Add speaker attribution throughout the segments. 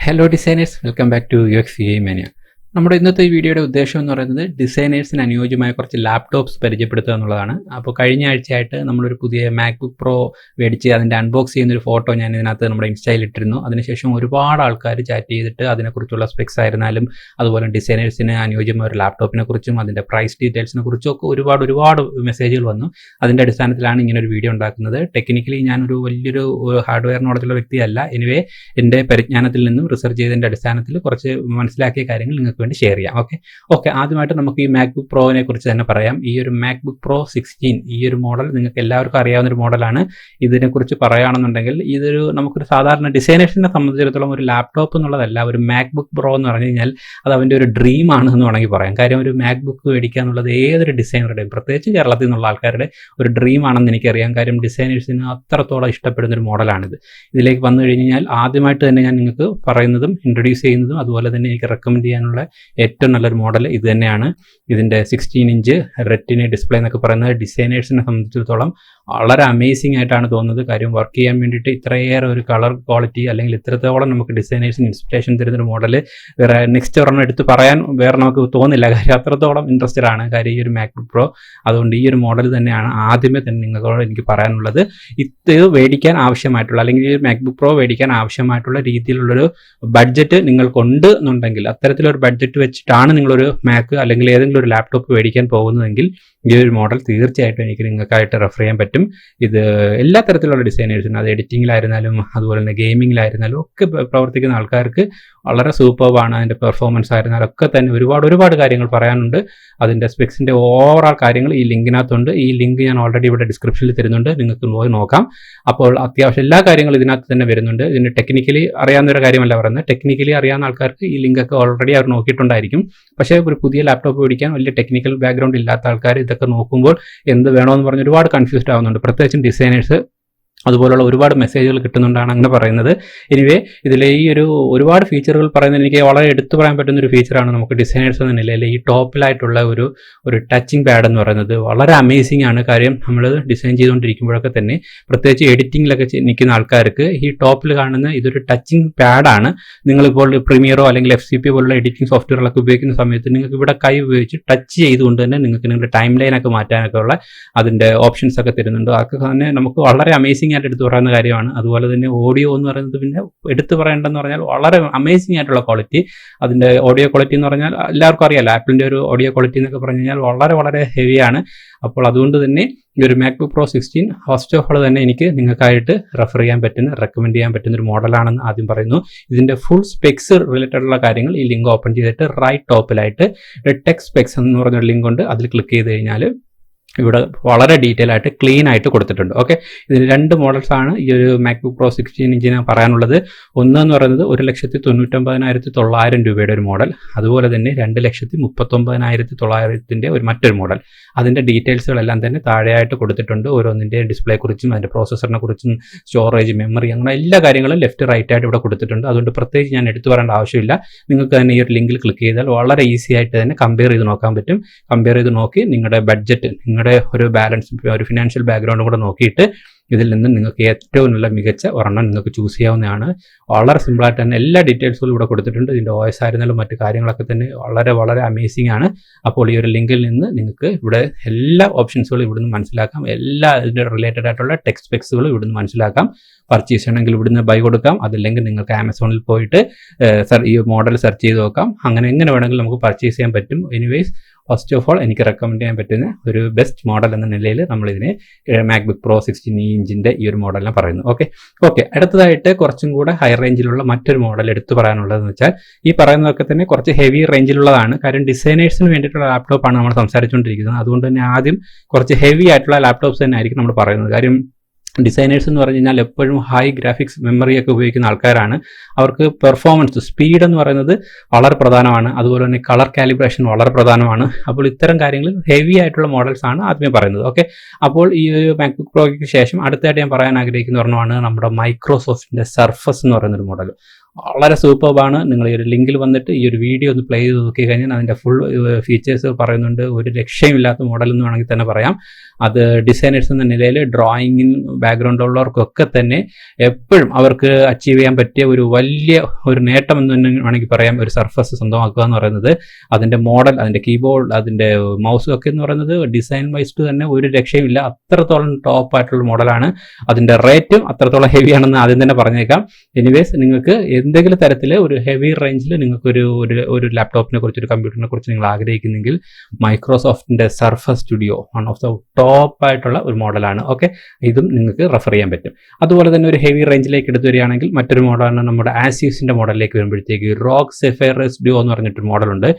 Speaker 1: Hello designers, welcome back to UX UI Mania. നമ്മുടെ ഇന്നത്തെ ഈ വീഡിയോയുടെ ഉദ്ദേശം എന്ന് പറയുന്നത് ഡിസൈനേഴ്സിന് അനുയോജ്യമായ കുറച്ച് ലാപ്ടോപ്സ് പരിചയപ്പെടുത്തുക എന്നുള്ളതാണ്. അപ്പോൾ കഴിഞ്ഞ ആഴ്ചയായിട്ട് നമ്മളൊരു പുതിയ മാക്ബുക്ക് പ്രോ മേടിച്ച് അതിൻ്റെ അൺബോക്സ് ചെയ്യുന്നൊരു ഫോട്ടോ ഞാൻ ഇതിനകത്ത് നമ്മുടെ ഇൻസ്റ്റയിൽ ഇട്ടിരുന്നു. അതിനുശേഷം ഒരുപാട് ആൾക്കാർ ചാറ്റ് ചെയ്തിട്ട് അതിനെക്കുറിച്ചുള്ള സ്പെക്സ് ആയിരുന്നാലും അതുപോലെ ഡിസൈനേഴ്സിന് അനുയോജ്യമായ ഒരു ലാപ്ടോപ്പിനെ കുറിച്ചും അതിൻ്റെ പ്രൈസ് ഡീറ്റെയിൽസിനെ കുറിച്ചും ഒക്കെ ഒരുപാട് മെസ്സേജുകൾ വന്നു. അതിൻ്റെ അടിസ്ഥാനത്തിലാണ് ഇങ്ങനെ ഒരു വീഡിയോ ഉണ്ടാക്കുന്നത്. ടെക്നിക്കലി ഞാനൊരു വലിയൊരു ഹാർഡ്വെയർ നോളജുള്ള വ്യക്തിയല്ല. എനിവേ എൻ്റെ പരിജ്ഞാനത്തിൽ നിന്നും റിസർച്ച് ചെയ്തതിൻ്റെ അടിസ്ഥാനത്തിൽ കുറച്ച് മനസ്സിലാക്കിയ കാര്യങ്ങൾ നിങ്ങൾക്ക് വേണ്ടി ഷെയർ ചെയ്യാം. ഓക്കെ ആദ്യമായിട്ട് നമുക്ക് ഈ മാക്ബുക്ക് പ്രോനെ കുറിച്ച് തന്നെ പറയാം. ഈ ഒരു മാക്ബുക്ക് പ്രോ 16 ഈ ഒരു മോഡൽ നിങ്ങൾക്ക് എല്ലാവർക്കും അറിയാവുന്ന ഒരു മോഡലാണ്. ഇതിനെക്കുറിച്ച് പറയുകയാണെന്നുണ്ടെങ്കിൽ നമുക്കൊരു സാധാരണ ഡിസൈനേഴ്സിനെ സംബന്ധിച്ചിടത്തോളം ഒരു ലാപ്ടോപ്പ് എന്നുള്ളതല്ല, ഒരു മാക്ബുക്ക് പ്രോ എന്ന് പറഞ്ഞു കഴിഞ്ഞാൽ അത് അവൻ്റെ ഒരു ഡ്രീം ആണ് എന്ന് വേണമെങ്കിൽ പറയാം. കാര്യം ഒരു മാക്ബുക്ക് മേടിക്കുക എന്നുള്ളത് ഏതൊരു ഡിസൈനറുടെയും, പ്രത്യേകിച്ച് കേരളത്തിൽ നിന്നുള്ള ആൾക്കാരുടെ ഒരു ഡ്രീം ആണെന്ന് എനിക്കറിയാം. കാര്യം ഡിസൈനേഴ്സിന് അത്രത്തോളം ഇഷ്ടപ്പെടുന്ന ഒരു മോഡലാണിത്. ഇതിലേക്ക് വന്നു കഴിഞ്ഞാൽ ആദ്യമായിട്ട് തന്നെ ഞാൻ നിങ്ങൾക്ക് പറയുന്നതും ഇൻട്രൊഡ്യൂസ് ചെയ്യുന്നതും അതുപോലെ തന്നെ എനിക്ക് റെക്കമെൻഡ് ചെയ്യാനുള്ള ഏറ്റവും നല്ലൊരു മോഡൽ ഇത് തന്നെയാണ്. ഇതിൻ്റെ 16 ഇഞ്ച് റെറ്റിന ഡിസ്പ്ലേ എന്നൊക്കെ പറയുന്നത് ഡിസൈനേഴ്സിനെ സംബന്ധിച്ചിടത്തോളം വളരെ അമേസിംഗ് ആയിട്ടാണ് തോന്നുന്നത്. കാര്യം വർക്ക് ചെയ്യാൻ വേണ്ടിയിട്ട് ഇത്രയേറെ ഒരു കളർ ക്വാളിറ്റി അല്ലെങ്കിൽ ഇത്രത്തോളം നമുക്ക് ഡിസൈനേഴ്സിന് ഇൻസ്പിറേഷൻ തരുന്നൊരു മോഡൽ വേറെ നെക്സ്റ്റ് ഒരെണ്ണം എടുത്ത് പറയാൻ വേറെ നമുക്ക് തോന്നില്ല. കാര്യം അത്രത്തോളം ഇൻട്രസ്റ്റഡ് ആണ് കാര്യം ഈ ഒരു മാക്ബുക്ക് പ്രോ. അതുകൊണ്ട് ഈ ഒരു മോഡൽ തന്നെയാണ് ആദ്യമേ തന്നെ നിങ്ങളോട് എനിക്ക് പറയാനുള്ളത്. ഇത് മേടിക്കാൻ ആവശ്യമായിട്ടുള്ള അല്ലെങ്കിൽ ഈ മാക്ബുക്ക് പ്രോ മേടിക്കാൻ ആവശ്യമായിട്ടുള്ള രീതിയിലുള്ളൊരു ബഡ്ജറ്റ് നിങ്ങൾക്കുണ്ട് എന്നുണ്ടെങ്കിൽ, അത്തരത്തിലൊരു ബഡ്ജറ്റ് വെച്ചിട്ടാണ് നിങ്ങളൊരു മാക്ക് അല്ലെങ്കിൽ ഏതെങ്കിലും ഒരു ലാപ്ടോപ്പ് മേടിക്കാൻ പോകുന്നതെങ്കിൽ ഈ ഒരു മോഡൽ തീർച്ചയായിട്ടും എനിക്ക് നിങ്ങൾക്കായിട്ട് റെഫർ ചെയ്യാൻ പറ്റും. ഇത് എല്ലാ തരത്തിലുള്ള ഡിസൈനേഴ്സിനും, അത് എഡിറ്റിങ്ങിലായിരുന്നാലും അതുപോലെ തന്നെ ഗെയിമിങ്ങിലായിരുന്നാലും ഒക്കെ പ്രവർത്തിക്കുന്ന ആൾക്കാർക്ക് വളരെ സൂപ്പർബാണ്. അതിൻ്റെ പെർഫോമൻസ് ആയിരുന്നാലും ഒക്കെ തന്നെ ഒരുപാട് കാര്യങ്ങൾ പറയാനുണ്ട്. അതിൻ്റെ സ്പെക്സിൻ്റെ ഓവറോൾ കാര്യങ്ങൾ ഈ ലിങ്കിനകത്തുണ്ട്. ഈ ലിങ്ക് ഞാൻ ഓൾറെഡി ഇവിടെ ഡിസ്ക്രിപ്ഷനിൽ തരുന്നുണ്ട്, നിങ്ങൾക്ക് പോയി നോക്കാം. അപ്പോൾ അത്യാവശ്യം എല്ലാ കാര്യങ്ങളും ഇതിനകത്ത് തന്നെ വരുന്നുണ്ട്. ഇതിന് ടെക്നിക്കലി അറിയാവുന്ന ഒരു കാര്യമല്ല പറയുന്നത്. ടെക്നിക്കലി അറിയാവുന്ന ആൾക്കാർക്ക് ഈ ലിങ്കൊക്കെ ഓൾറെഡി അവർ നോക്കിയിട്ടുണ്ടായിരിക്കും. പക്ഷേ ഒരു പുതിയ ലാപ്ടോപ്പ് മേടിക്കാൻ വലിയ ടെക്നിക്കൽ ബാക്ക്ഗ്രൗണ്ട് ഇല്ലാത്ത ആൾക്കാർ ഇതൊക്കെ നോക്കുമ്പോൾ എന്ത് വേണമെന്ന് പറഞ്ഞ് ഒരുപാട് കൺഫ്യൂസ്ഡ് ആവുന്നുണ്ട്. പ്രത്യേകിച്ചും ഡിസൈനേഴ്സ് അതുപോലുള്ള ഒരുപാട് മെസ്സേജുകൾ കിട്ടുന്നുണ്ടാണ് അങ്ങനെ പറയുന്നത്. എനിവേ ഇതിലെ ഈ ഒരുപാട് ഫീച്ചറുകൾ പറയുന്നത് എനിക്ക് വളരെ എടുത്തു പറയാൻ പറ്റുന്ന ഒരു ഫീച്ചറാണ്. നമുക്ക് ഡിസൈനേഴ്സ് എന്ന നിലയിൽ ഈ ടോപ്പിലായിട്ടുള്ള ഒരു ടച്ചിങ് പാഡ് എന്ന് പറയുന്നത് വളരെ അമേസിംഗ് ആണ്. കാര്യം നമ്മൾ ഡിസൈൻ ചെയ്തുകൊണ്ടിരിക്കുമ്പോഴൊക്കെ തന്നെ പ്രത്യേകിച്ച് എഡിറ്റിങ്ങിലൊക്കെ നിൽക്കുന്ന ആൾക്കാർക്ക് ഈ ടോപ്പിൽ കാണുന്ന ഇതൊരു ടച്ചിങ് പാഡാണ്. നിങ്ങളിപ്പോൾ പ്രീമിയറോ അല്ലെങ്കിൽ FCP പോലുള്ള എഡിറ്റിംഗ് സോഫ്റ്റ്വെയറുകളൊക്കെ ഉപയോഗിക്കുന്ന സമയത്ത് നിങ്ങൾക്ക് ഇവിടെ കൈ ഉപയോഗിച്ച് ടച്ച് ചെയ്തുകൊണ്ട് തന്നെ നിങ്ങൾക്ക് നിങ്ങളുടെ ടൈം ലൈനൊക്കെ മാറ്റാനൊക്കെ ഉള്ള അതിൻ്റെ ഓപ്ഷൻസ് ഒക്കെ തരുന്നുണ്ട്. അതൊക്കെ തന്നെ നമുക്ക് വളരെ അമേസിംഗ് ആയിട്ട് എടുത്തു പറയുന്ന കാര്യമാണ്. അതുപോലെ തന്നെ ഓഡിയോ എന്ന് പറയുന്നത് പിന്നെ എടുത്തു പറയേണ്ടതെന്ന് പറഞ്ഞാൽ വളരെ അമേസിംഗ് ആയിട്ടുള്ള ക്വാളിറ്റി. അതിൻ്റെ ഓഡിയോ ക്വാളിറ്റി എന്ന് പറഞ്ഞാൽ എല്ലാവർക്കും അറിയാലോ, ആപ്പിളിൻ്റെ ഒരു ഓഡിയോ ക്വാളിറ്റി എന്നൊക്കെ പറഞ്ഞു കഴിഞ്ഞാൽ വളരെ ഹെവിയാണ്. അപ്പോൾ അതുകൊണ്ട് തന്നെ ഈ ഒരു MacBook pro 16 first of all തന്നെ എനിക്ക് നിങ്ങൾക്കായിട്ട് റെക്കമെൻഡ് ചെയ്യാൻ പറ്റുന്ന ഒരു മോഡലാണെന്ന് ആദ്യം പറയുന്നു. ഇതിൻ്റെ ഫുൾ സ്പെക്സ് റിലേറ്റഡ് ഉള്ള കാര്യങ്ങൾ ഈ ലിങ്ക് ഓപ്പൺ ചെയ്തിട്ട് റൈറ്റ് ടോപ്പിലായിട്ട് ടെക് സ്പെക്സ് എന്ന് പറഞ്ഞൊരു ലിങ്ക് ഉണ്ട്. അതിൽ ക്ലിക്ക് ചെയ്ത് കഴിഞ്ഞാൽ ഇവിടെ വളരെ ഡീറ്റെയിൽ ആയിട്ട് ക്ലീൻ ആയിട്ട് കൊടുത്തിട്ടുണ്ട്. ഇതിന് 2 മോഡൽസ് ആണ് ഈ ഒരു മാക്ബുക്ക് പ്രോ 16 ഇഞ്ചിന് പറയാനുള്ളത്. ഒന്നെന്ന് പറയുന്നത് 1,99,900 രൂപയുടെ ഒരു മോഡൽ, അതുപോലെ തന്നെ 2,39,900 ഒരു മറ്റൊരു മോഡൽ. അതിൻ്റെ ഡീറ്റെയിൽസുകളെല്ലാം തന്നെ താഴെയായിട്ട് കൊടുത്തിട്ടുണ്ട്. ഓരോന്നിൻ്റെ ഡിസ്പ്ലേ കുറിച്ചും അതിൻ്റെ പ്രോസസ്സറിനെ കുറിച്ചും സ്റ്റോറേജ്, മെമ്മറി, അങ്ങനെ എല്ലാ കാര്യങ്ങളും ലെഫ്റ്റ് റൈറ്റ് ആയിട്ട് ഇവിടെ കൊടുത്തിട്ടുണ്ട്. അതുകൊണ്ട് പ്രത്യേകിച്ച് ഞാൻ എടുത്തു പറയേണ്ട ആവശ്യമില്ല. നിങ്ങൾക്ക് തന്നെ ഈ ഒരു ലിങ്കിൽ ക്ലിക്ക് ചെയ്താൽ വളരെ ഈസി ആയിട്ട് തന്നെ കമ്പയർ ചെയ്ത് നോക്കാൻ പറ്റും. കമ്പയർ ചെയ്ത് നോക്കി നിങ്ങളുടെ ബഡ്ജറ്റ്, നിങ്ങളുടെ ഒരു ബാലൻസ്, ഒരു ഫിനാൻഷ്യൽ ബാക്ക്ഗ്രൗണ്ടും കൂടെ നോക്കിയിട്ട് ഇതിൽ നിന്ന് നിങ്ങൾക്ക് ഏറ്റവും നല്ല മികച്ച ഒരെണ്ണം നിങ്ങൾക്ക് ചൂസ് ചെയ്യാവുന്നതാണ്. വളരെ സിമ്പിളായിട്ട് തന്നെ എല്ലാ ഡീറ്റെയിൽസുകളും ഇവിടെ കൊടുത്തിട്ടുണ്ട്. ഇതിൻ്റെ OS ആയിരുന്നാലും മറ്റു കാര്യങ്ങളൊക്കെ തന്നെ വളരെ അമേസിംഗ് ആണ്. അപ്പോൾ ഈ ഒരു ലിങ്കിൽ നിന്ന് നിങ്ങൾക്ക് ഇവിടെ എല്ലാ ഓപ്ഷൻസുകളും ഇവിടുന്ന് മനസ്സിലാക്കാം. എല്ലാ ഇതിൻ്റെ റിലേറ്റഡ് ആയിട്ടുള്ള ടെക്സ്റ്റ് സ്പെക്സുകളും ഇവിടുന്ന് മനസ്സിലാക്കാം. പർച്ചേസ് ചെയ്യണമെങ്കിൽ ഇവിടുന്ന് ബൈ കൊടുക്കാം. അതല്ലെങ്കിൽ നിങ്ങൾക്ക് ആമസോണിൽ പോയിട്ട് ഈ മോഡൽ സെർച്ച് ചെയ്ത് നോക്കാം. അങ്ങനെ എങ്ങനെ വേണമെങ്കിലും നമുക്ക് പർച്ചേസ് ചെയ്യാൻ പറ്റും. എനിവേസ് ഫസ്റ്റ് ഓഫ് ഓൾ എനിക്ക് റെക്കമെൻഡ് ചെയ്യാൻ പറ്റുന്ന ഒരു ബെസ്റ്റ് മോഡൽ എന്ന നിലയിൽ നമ്മളിതിനെ മാക്ബുക്ക് പ്രോ 16 ഇഞ്ചിൻ്റെ ഈ ഒരു മോഡലിനെ പറയുന്നു. ഓക്കെ അടുത്തതായിട്ട് കുറച്ചും കൂടെ ഹൈ റേഞ്ചിലുള്ള മറ്റൊരു മോഡൽ എടുത്തു പറയാനുള്ളതെന്ന് വെച്ചാൽ ഈ പറയുന്നതൊക്കെ തന്നെ കുറച്ച് ഹെവി റേഞ്ചിലുള്ളതാണ്. കാര്യം ഡിസൈനേഴ്സിന് വേണ്ടിയിട്ടുള്ള ലാപ്ടോപ്പാണ് നമ്മൾ സംസാരിച്ചുകൊണ്ടിരിക്കുന്നത്. അതുകൊണ്ട് തന്നെ ആദ്യം കുറച്ച് ഹെവി ആയിട്ടുള്ള ലാപ്ടോപ്സ് തന്നെ ആയിരിക്കും നമ്മൾ പറയുന്നത്. കാര്യം ഡിസൈനേഴ്സ് എന്ന് പറഞ്ഞു കഴിഞ്ഞാൽ എപ്പോഴും ഹൈ ഗ്രാഫിക്സ് മെമ്മറിയൊക്കെ ഉപയോഗിക്കുന്ന ആൾക്കാരാണ്. അവർക്ക് പെർഫോമൻസ്, സ്പീഡ് എന്ന് പറയുന്നത് വളരെ പ്രധാനമാണ്. അതുപോലെ തന്നെ കളർ കാലിബ്രേഷൻ വളരെ പ്രധാനമാണ്. അപ്പോൾ ഇത്തരം കാര്യങ്ങളിൽ ഹെവി ആയിട്ടുള്ള മോഡൽസ് ആണ് ആദ്യമേ പറയുന്നത്. അപ്പോൾ ഈ ഒരു മാക്ബുക്ക് പ്രോയ്ക്ക് ശേഷം അടുത്തായിട്ട് ഞാൻ പറയാൻ ആഗ്രഹിക്കുന്ന ഒരെണ്ണമാണ് നമ്മുടെ മൈക്രോസോഫ്റ്റിൻ്റെ സർഫസ് എന്ന് പറയുന്നൊരു മോഡൽ. വളരെ സൂപ്പർബാണ്. നിങ്ങൾ ഈ ഒരു ലിങ്കിൽ വന്നിട്ട് ഈ ഒരു വീഡിയോ ഒന്ന് പ്ലേ ചെയ്ത് നോക്കി കഴിഞ്ഞാൽ അതിൻ്റെ ഫുൾ ഫീച്ചേഴ്സ് പറയുന്നുണ്ട്. ഒരു രക്ഷയുമില്ലാത്ത മോഡൽ എന്ന് വേണമെങ്കിൽ തന്നെ പറയാം. അത് ഡിസൈനേഴ്സ് എന്ന നിലയിൽ ഡ്രോയിങ്ങിൻ ബാക്ക്ഗ്രൗണ്ട് ഉള്ളവർക്കൊക്കെ തന്നെ എപ്പോഴും അവർക്ക് അച്ചീവ് ചെയ്യാൻ പറ്റിയ ഒരു വലിയ ഒരു നേട്ടം എന്ന് തന്നെ വേണമെങ്കിൽ പറയാം. ഒരു സർഫസ് സ്വന്തമാക്കുക എന്ന് പറയുന്നത്, അതിൻ്റെ മോഡൽ, അതിൻ്റെ കീബോർഡ്, അതിൻ്റെ മൗസും ഒക്കെ എന്ന് പറയുന്നത് ഡിസൈൻ വൈസ് തന്നെ ഒരു രക്ഷയുമില്ല. അത്രത്തോളം ടോപ്പ് ആയിട്ടുള്ള മോഡലാണ്. അതിൻ്റെ റേറ്റും അത്രത്തോളം ഹെവി ആണെന്ന് ആദ്യം തന്നെ പറഞ്ഞേക്കാം. എനിവേസ്, നിങ്ങൾക്ക് എന്തെങ്കിലും തരത്തിൽ ഒരു ഹെവി റേഞ്ചിൽ നിങ്ങൾക്ക് ഒരു ലാപ്ടോപ്പിനെ കുറിച്ച്, ഒരു കമ്പ്യൂട്ടറിനെ കുറിച്ച് നിങ്ങൾ ആഗ്രഹിക്കുന്നെങ്കിൽ മൈക്രോസോഫ്റ്റിൻ്റെ surface studio one of the top ആയിട്ടുള്ള ഒരു മോഡലാണ്. ഓക്കെ, ഇതും നിങ്ങൾക്ക് റെഫർ ചെയ്യാൻ പറ്റും. അതുപോലെ തന്നെ ഒരു ഹെവി റേഞ്ചിലേക്ക് എടുത്തു വരികയാണെങ്കിൽ മറ്റൊരു മോഡലാണ് നമ്മുടെ ആസ്യൂസിൻ്റെ മോഡലിലേക്ക് വരുമ്പോഴത്തേക്ക് റോഗ് സെഫയർ സ്റ്റുഡിയോ എന്ന് പറഞ്ഞിട്ടൊരു മോഡലുണ്ട്.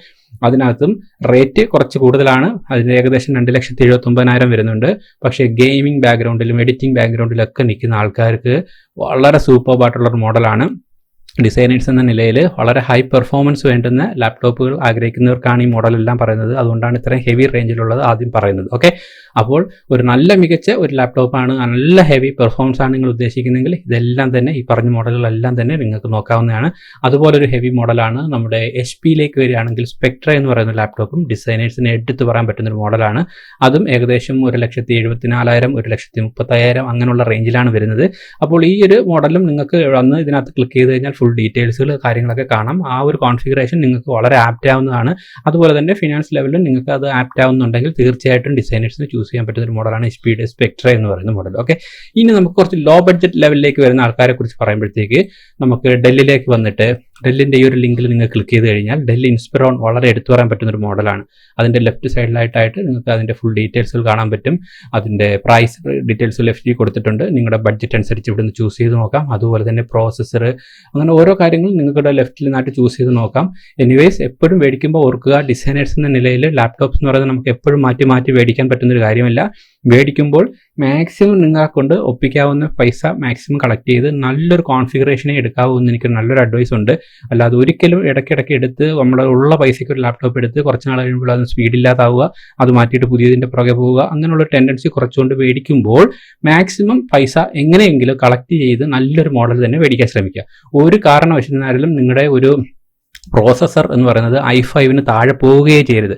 Speaker 1: അതിനകത്തും റേറ്റ് കുറച്ച് കൂടുതലാണ്. അതിന് ഏകദേശം 2,79,000 വരുന്നുണ്ട്. പക്ഷേ ഗെയിമിംഗ് ബാക്ക്ഗ്രൗണ്ടിലും എഡിറ്റിംഗ് ബാക്ക്ഗ്രൗണ്ടിലൊക്കെ നിൽക്കുന്ന ആൾക്കാർക്ക് വളരെ സൂപ്പർബായിട്ടുള്ളൊരു മോഡലാണ്. ഡിസൈനേഴ്സ് എന്ന നിലയിൽ വളരെ ഹൈ പെർഫോമൻസ് വേണ്ടുന്ന ലാപ്ടോപ്പുകൾ ആഗ്രഹിക്കുന്നവർക്കാണ് ഈ മോഡലെല്ലാം പറയുന്നത്. അതുകൊണ്ടാണ് ഇത്രയും ഹെവി റേഞ്ചിലുള്ളത് ആദ്യം പറയുന്നത്. ഓക്കെ, അപ്പോൾ ഒരു നല്ല മികച്ച ഒരു ലാപ്ടോപ്പാണ്, നല്ല ഹെവി പെർഫോമൻസ് ആണ് നിങ്ങൾ ഉദ്ദേശിക്കുന്നതെങ്കിൽ ഇതെല്ലാം തന്നെ, ഈ പറഞ്ഞ മോഡലുകളെല്ലാം തന്നെ നിങ്ങൾക്ക് നോക്കാവുന്നതാണ്. അതുപോലെ ഒരു ഹെവി മോഡലാണ് നമ്മുടെ HP-യിലേക്ക് വരികയാണെങ്കിൽ സ്പെക്ട്ര എന്ന് പറയുന്ന ലാപ്ടോപ്പും ഡിസൈനേഴ്സിന് എടുത്ത് പറയാൻ പറ്റുന്ന ഒരു മോഡലാണ്. അതും ഏകദേശം 1,74,000, 1,30,000 അങ്ങനെയുള്ള റേഞ്ചിലാണ് വരുന്നത്. അപ്പോൾ ഈ ഒരു മോഡലും നിങ്ങൾക്ക് വന്ന് ഇതിനകത്ത് ക്ലിക്ക് ചെയ്ത് കഴിഞ്ഞാൽ ഫുൾ ഡീറ്റെയിൽസുകൾ കാര്യങ്ങളൊക്കെ കാണാം. ആ ഒരു കോൺഫിഗറേഷൻ നിങ്ങൾക്ക് വളരെ ആപ്റ്റ് ആവുന്നതാണ്. അതുപോലെ തന്നെ ഫിനാൻസ് ലെവലിലും നിങ്ങൾക്ക് അത് ആപ്റ്റ് ആവുന്നുണ്ടെങ്കിൽ തീർച്ചയായിട്ടും ഡിസൈനേഴ്സിന് ചൂസ് ചെയ്യാൻ പറ്റുന്ന ഒരു മോഡലാണ് HP-യുടെ സ്പെക്ട്ര എന്ന് പറയുന്ന മോഡൽ. ഓക്കെ, ഇനി നമുക്ക് കുറച്ച് ലോ ബഡ്ജറ്റ് ലെവലിലേക്ക് വരുന്ന ആൾക്കാരെ കുറിച്ച് പറയുമ്പോഴത്തേക്ക് നമുക്ക് ഡെല്ലിലേക്ക് വന്നിട്ട് ഡെല്ലിൻ്റെ ഈ ഒരു ലിങ്കിൽ നിങ്ങൾ ക്ലിക്ക് ചെയ്ത് കഴിഞ്ഞാൽ ഡെൽ ഇൻസ്പിറോൺ വളരെ എടുത്തു പറയാൻ പറ്റുന്ന ഒരു മോഡലാണ്. അതിൻ്റെ ലെഫ്റ്റ് സൈഡിലായിട്ടായിട്ട് നിങ്ങൾക്ക് അതിൻ്റെ ഫുൾ ഡീറ്റെയിൽസുകൾ കാണാൻ പറ്റും. അതിൻ്റെ പ്രൈസ് ഡീറ്റെയിൽസ് ലെഫ്റ്റിൽ കൊടുത്തിട്ടുണ്ട്. നിങ്ങളുടെ ബഡ്ജറ്റ് അനുസരിച്ച് ഇവിടെ നിന്ന് ചൂസ് ചെയ്ത് നോക്കാം. അതുപോലെ തന്നെ പ്രോസസ്സർ, അങ്ങനെ ഓരോ കാര്യങ്ങളും നിങ്ങളുടെ ലെഫ്റ്റിൽ നിന്നായിട്ട് ചൂസ് ചെയ്ത് നോക്കാം. എനിവേസ്, എപ്പോഴും മേടിക്കുമ്പോൾ ഓർക്കുക, ഡിസൈനേഴ്സ് എന്ന നിലയിൽ ലാപ്ടോപ്സ് എന്ന് പറയുന്നത് നമുക്ക് എപ്പോഴും മാറ്റി മേടിക്കാൻ പറ്റുന്നൊരു കാര്യമല്ല. മേടിക്കുമ്പോൾ മാക്സിമം നിങ്ങളെ കൊണ്ട് ഒപ്പിക്കാവുന്ന പൈസ മാക്സിമം കളക്ട് ചെയ്ത് നല്ലൊരു കോൺഫിഗറേഷനെ എടുക്കാവൂ എന്ന് എനിക്ക് നല്ലൊരു അഡ്വൈസ് ഉണ്ട്. അല്ലാതെ ഒരിക്കലും ഇടയ്ക്കിടയ്ക്ക് എടുത്ത് നമ്മുടെ ഉള്ള പൈസയ്ക്ക് ഒരു ലാപ്ടോപ്പ് എടുത്ത് കുറച്ച് നാൾ കഴിയുമ്പോൾ അത് സ്പീഡില്ലാതാവുക, അത് മാറ്റിയിട്ട് പുതിയതിൻ്റെ പുറകെ പോവുക, അങ്ങനെയുള്ള ടെൻഡൻസി കുറച്ചുകൊണ്ട് മേടിക്കുമ്പോൾ മാക്സിമം പൈസ എങ്ങനെയെങ്കിലും കളക്ട് ചെയ്ത് നല്ലൊരു മോഡൽ തന്നെ മേടിക്കാൻ ശ്രമിക്കുക. ഒരു കാരണവശാലും നിങ്ങളുടെ ഒരു പ്രോസസ്സർ എന്ന് പറയുന്നത് i5-ന് താഴെ പോവുകയേ ചെയ്യരുത്.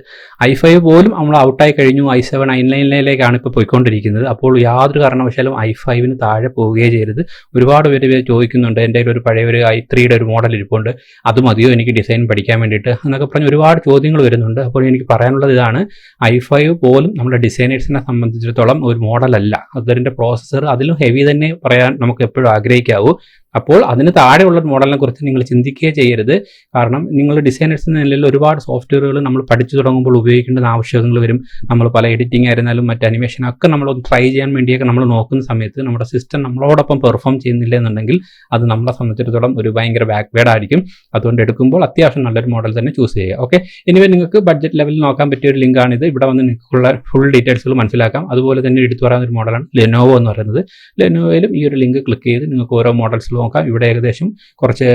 Speaker 1: i5 പോലും നമ്മൾ ഔട്ടായി കഴിഞ്ഞു, i7 999ലേക്കാണ് ഇപ്പോൾ പോയിക്കൊണ്ടിരിക്കുന്നത്. അപ്പോൾ യാതൊരു കാരണവശാലും i5-ന് താഴെ പോവുകയേ ചെയ്യരുത്. ഒരുപാട് പേര് ചോദിക്കുന്നുണ്ട്, എൻ്റെ ഒരു പഴയ ഒരു i3-യുടെ ഒരു മോഡൽ ഇരിപ്പുണ്ട്, അത് മതിയോ എനിക്ക് ഡിസൈൻ പഠിക്കാൻ വേണ്ടിയിട്ട് എന്നൊക്കെ പറഞ്ഞ് ഒരുപാട് ചോദ്യങ്ങൾ വരുന്നുണ്ട്. അപ്പോൾ എനിക്ക് പറയാനുള്ളത് ഇതാണ്, i5 പോലും നമ്മുടെ ഡിസൈനേഴ്സിനെ സംബന്ധിച്ചിടത്തോളം ഒരു മോഡലല്ല. അതിൻ്റെ പ്രോസസ്സർ അതിലും ഹെവി തന്നെ പറയാൻ നമുക്ക് എപ്പോഴും ആഗ്രഹിക്കാവൂ. അപ്പോൾ അതിന് താഴെയുള്ള മോഡലിനെ കുറിച്ച് നിങ്ങൾ ചിന്തിക്കുകയേ ചെയ്യരുത്. കാരണം നിങ്ങൾ ഡിസൈനേഴ്സ് എന്ന നിലയിൽ ഒരുപാട് സോഫ്റ്റ്വെയറുകൾ നമ്മൾ പഠിച്ചു തുടങ്ങുമ്പോൾ ഉപയോഗിക്കേണ്ട ആവശ്യങ്ങൾ വരും. നമ്മൾ പല എഡിറ്റിംഗ് ആയിരുന്നാലും മറ്റ് അനിമേഷനൊക്കെ നമ്മൾ ട്രൈ ചെയ്യാൻ വേണ്ടിയൊക്കെ നമ്മൾ നോക്കുന്ന സമയത്ത് നമ്മുടെ സിസ്റ്റം നമ്മളോടൊപ്പം പെർഫോം ചെയ്യുന്നില്ല എന്നുണ്ടെങ്കിൽ അത് നമ്മളെ സംബന്ധിച്ചിടത്തോളം ഒരു ഭയങ്കര ബാക്ക്വേഡ് ആയിരിക്കും. അതുകൊണ്ട് എടുക്കുമ്പോൾ അത്യാവശ്യം നല്ലൊരു മോഡൽ തന്നെ ചൂസ് ചെയ്യുക. ഓക്കെ, എനിവേ നിങ്ങൾക്ക് ബഡ്ജറ്റ് ലെവലിൽ നോക്കാൻ പറ്റിയ ഒരു ലിങ്കാണിത്. ഇവിടെ വന്ന് നിങ്ങൾക്കുള്ള ഫുൾ ഡീറ്റെയിൽസുകൾ മനസ്സിലാക്കാം. അതുപോലെ തന്നെ എടുത്തു പറയാവുന്ന ഒരു മോഡലാണ് ലെനോവോ എന്ന് പറയുന്നത്. ലെനോവയിലും ഈ ഒരു ലിങ്ക് ക്ലിക്ക് ചെയ്ത് നിങ്ങൾക്ക് ഓരോ മോഡൽസ് നോക്കാം. ഇവിടെ ഏകദേശം കുറച്ച്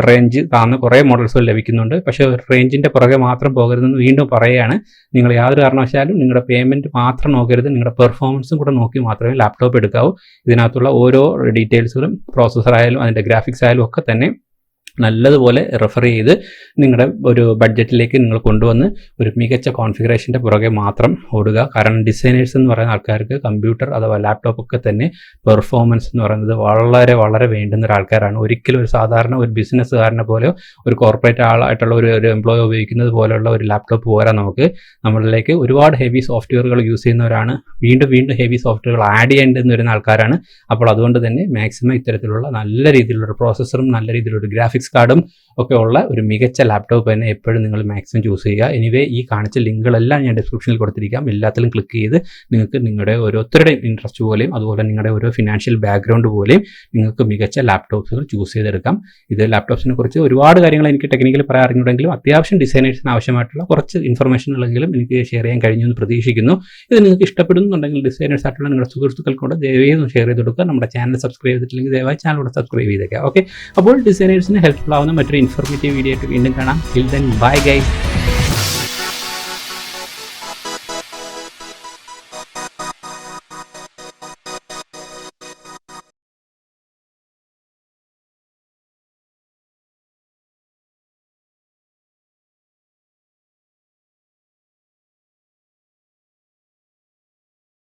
Speaker 1: റേഞ്ച് താഴ്ന്ന കുറേ മോഡൽസുകൾ ലഭിക്കുന്നുണ്ട്. പക്ഷേ റേഞ്ചിൻ്റെ പുറകെ മാത്രം പോകരുതെന്ന് വീണ്ടും പറയുകയാണ്. നിങ്ങൾ യാതൊരു കാരണവശാലും നിങ്ങളുടെ പേയ്മെൻറ്റ് മാത്രം നോക്കരുത്, നിങ്ങളുടെ പെർഫോമൻസും കൂടെ നോക്കി മാത്രമേ ലാപ്ടോപ്പ് എടുക്കാവൂ. ഇതിനകത്തുള്ള ഓരോ ഡീറ്റെയിൽസുകളും പ്രോസസ്സർ ആയാലും അതിൻ്റെ ഗ്രാഫിക്സ് ആയാലും ഒക്കെ തന്നെ നല്ലതുപോലെ റെഫർ ചെയ്ത് നിങ്ങളുടെ ഒരു ബഡ്ജറ്റിലേക്ക് നിങ്ങൾ കൊണ്ടുവന്ന് ഒരു മികച്ച കോൺഫിഗറേഷൻ്റെ പുറകെ മാത്രം ഓടുക. കാരണം ഡിസൈനേഴ്സ് എന്ന് പറയുന്ന ആൾക്കാർക്ക് കമ്പ്യൂട്ടർ അഥവാ ലാപ്ടോപ്പ് ഒക്കെ തന്നെ പെർഫോമൻസ് എന്ന് പറയുന്നത് വളരെ വളരെ വേണ്ടുന്ന ഒരാൾക്കാരാണ്. ഒരിക്കലും ഒരു സാധാരണ ഒരു ബിസിനസ്സുകാരനെ പോലെയോ ഒരു കോർപ്പറേറ്റ് ആളായിട്ടുള്ള ഒരു എംപ്ലോയി ഉപയോഗിക്കുന്നത് പോലെയുള്ള ഒരു ലാപ്ടോപ്പ് പോരാ നമുക്ക്. നമ്മളിലേക്ക് ഒരുപാട് ഹെവി സോഫ്റ്റ്വെയറുകൾ യൂസ് ചെയ്യുന്നവരാണ്, വീണ്ടും ഹെവി സോഫ്റ്റ്വെയറുകൾ ആഡ് ചെയ്യേണ്ടെന്ന് വരുന്ന ആൾക്കാരാണ്. അപ്പോൾ അതുകൊണ്ട് തന്നെ മാക്സിമം ഇത്തരത്തിലുള്ള നല്ല രീതിയിലുള്ള ഒരു പ്രോസസ്സറും നല്ല രീതിയിലുള്ള ഗ്രാഫിക്സ് കാർഡും ഒക്കെ ഉള്ള ഒരു മികച്ച ലാപ്ടോപ്പ് തന്നെ എപ്പോഴും നിങ്ങൾ മാക്സിമം ചൂസ് ചെയ്യുക. എനിവേ, ഈ കാണിച്ച ലിങ്കുകളെല്ലാം ഞാൻ ഡിസ്ക്രിപ്ഷനിൽ കൊടുത്തിരിക്കാം. എല്ലാത്തിലും ക്ലിക്ക് ചെയ്ത് നിങ്ങൾക്ക് നിങ്ങളുടെ ഓരോരുത്തരുടെയും ഇൻട്രസ്റ്റ് പോലെയും അതുപോലെ നിങ്ങളുടെ ഓരോ ഫിനാൻഷ്യൽ ബാക്ക്ഗ്രൗണ്ട് പോലെയും നിങ്ങൾക്ക് മികച്ച ലാപ്ടോപ്സുകൾ ചൂസ് ചെയ്തെടുക്കാം. ഇത് ലാപ്ടോപ്സിനെ കുറിച്ച് ഒരുപാട് കാര്യങ്ങൾ എനിക്ക് ടെക്നിക്കലി പറയാറുണ്ടെങ്കിലും അത്യാവശ്യം ഡിസൈനേഴ്സിന് ആവശ്യമായിട്ടുള്ള കുറച്ച് ഇൻഫർമേഷനുകളെങ്കിലും എനിക്ക് ഷെയർ ചെയ്യാൻ കഴിഞ്ഞു എന്ന് പ്രതീക്ഷിക്കുന്നു. ഇത് നിങ്ങൾക്ക് ഇഷ്ടപ്പെടുന്നുണ്ടെങ്കിൽ ഡിസൈനേഴ്സ് ആയിട്ടുള്ള നിങ്ങളുടെ സുഹൃത്തുക്കൾക്കൂടെ ദയവായി ഷെയർ ചെയ്ത് കൊടുക്കുക. നമ്മുടെ ചാനൽ സബ്സ്ക്രൈബ് ചെയ്തിട്ടില്ലെങ്കിൽ ദയവായി ചാനൽ സബ്സ്ക്രൈബ് ചെയ്തേക്കാം. ഓക്കെ, അപ്പോൾ ഡിസൈനേഴ്സിന് ഹെൽപ്ഫുൾ ആവുന്ന മറ്റൊരു ഇൻഫോർമേറ്റീവ് വീഡിയോ ആയിട്ട് വീണ്ടും കാണാം. Till then bye guys.